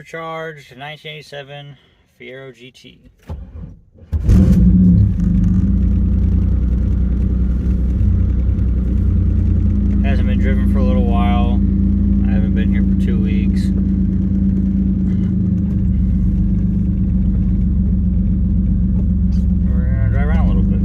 supercharged 1987 Fiero GT. Hasn't been driven for a little while. I haven't been here for 2 weeks. We're gonna drive around a little bit.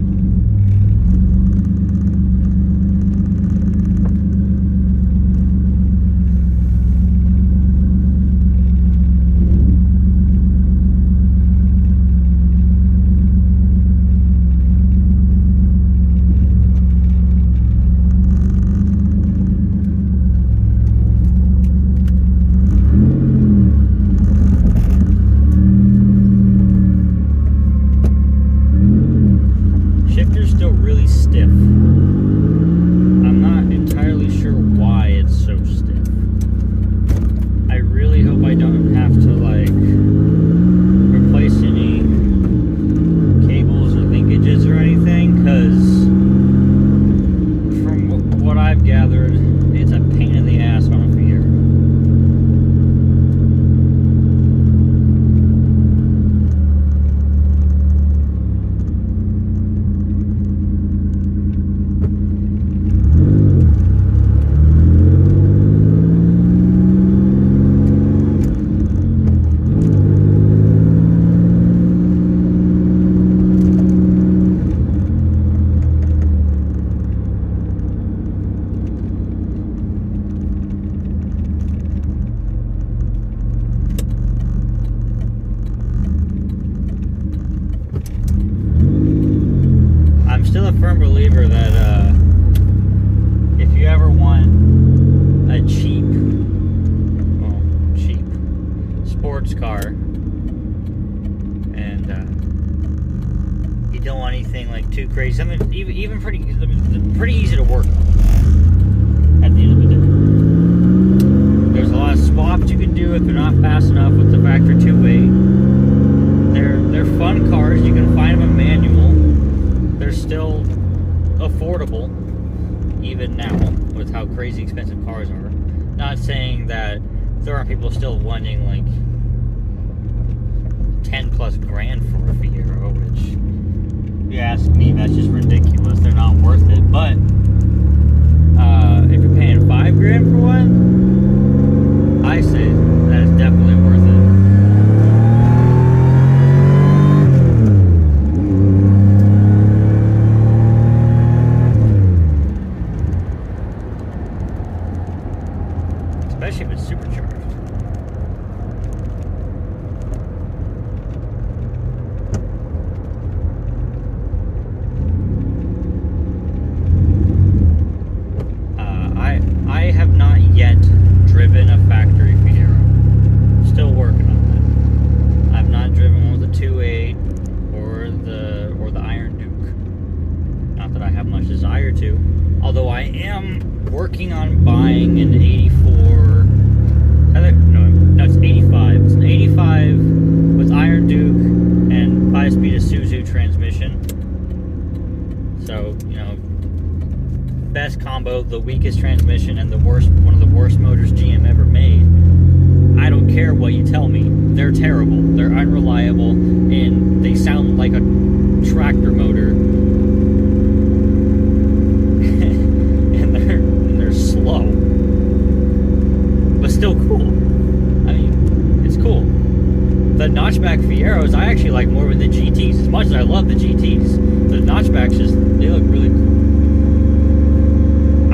Shifter's still really stiff. I'm not entirely sure why it's so stiff. I really hope I don't have to like replace any cables or linkages or anything, because from what I've gathered, it's a pain in the ass on a Fiero. I'm still a firm believer that if you ever want a cheap sports car, and you don't want anything like too crazy, something even pretty easy to work on at the end of the day. There's a lot of swaps you can do if they're not fast enough with the factory 2.8. They're fun cars. You can find them in manual. They're still affordable, even now, with how crazy expensive cars are. Not saying that there aren't people still wanting like 10 plus grand for a Fiero, which, if you ask me, that's just ridiculous. They're not worth it. But if you're paying 5 grand for one, I say that is definitely worth it. Especially if it's supercharged. I have not yet driven a factory Fiero. Still working on that. I've not driven one with a 2.8 or the Iron Duke. Not that I have much desire to. Although I am working on buying an 84. No, it's 85. It's an 85 with Iron Duke and 5-speed Isuzu transmission. So, best combo, the weakest transmission, and one of the worst motors GM ever made. I don't care what you tell me. They're terrible. They're unreliable, and they sound like a tractor motor. and they're slow. But still cool. I mean, it's cool. The notchback Fieros I actually like more than the GTs. As much as I love the GTs, the notchbacks they look really cool.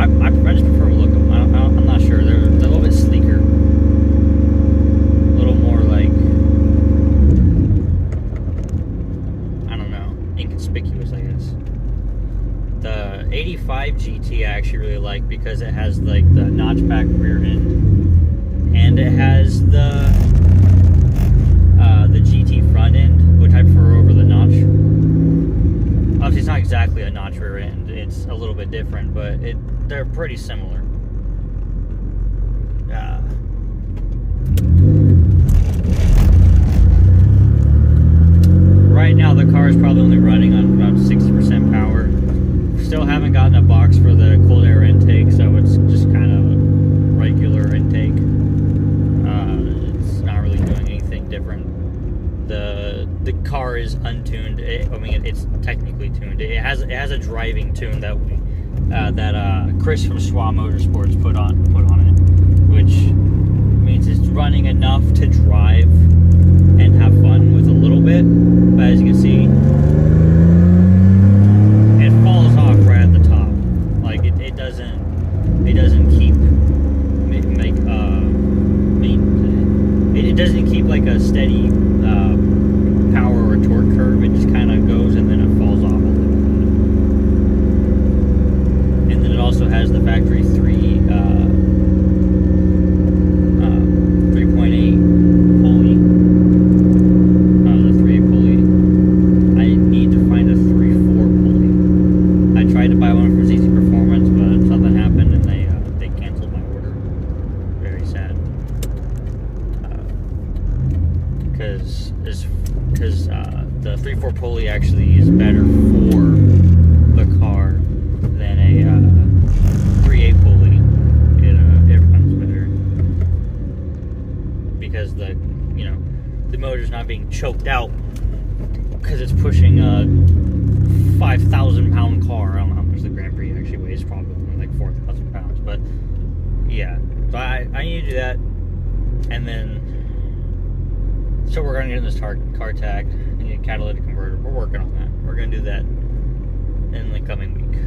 I just prefer to look at them. I'm not sure. They're a little bit sleeker. A little more like, I don't know, inconspicuous, I guess. The 85 GT I actually really like because it has like the notchback rear end, and it has the GT front end, which I prefer over the notch. Obviously, it's not exactly a notch rear end. It's a little bit different, but they're pretty similar. Right now, the car is probably only running on about 60% power. Still haven't gotten a box for the cold air intake, so it's just kind of regular intake. It's not really doing the car is untuned. It's technically tuned. It has a driving tune that Chris from SWA Motorsports put on it, which means it's running enough to drive and have fun with a little bit. But as you can see, it falls off right at the top. Like it doesn't keep it doesn't keep like a steady power or torque curve. It just kind of goes and then it falls off a little bit. And then it also has the factory 3.8 pulley. The 3.8 pulley. I need to find a 3.4 pulley. I tried to buy one from ZZ Performance, but something happened and they canceled my order. Very sad. Because the 3.4 pulley actually is better for the car than a 3.8 pulley. It runs better because the motor's not being choked out because it's pushing a 5,000 pound car. I don't know how much the Grand Prix actually weighs, probably only like 4,000 pounds, but yeah. So I need to do that, and then so we're gonna get in this car tag. I need a catalytic converter. We're working on that. We're gonna do that in the coming week.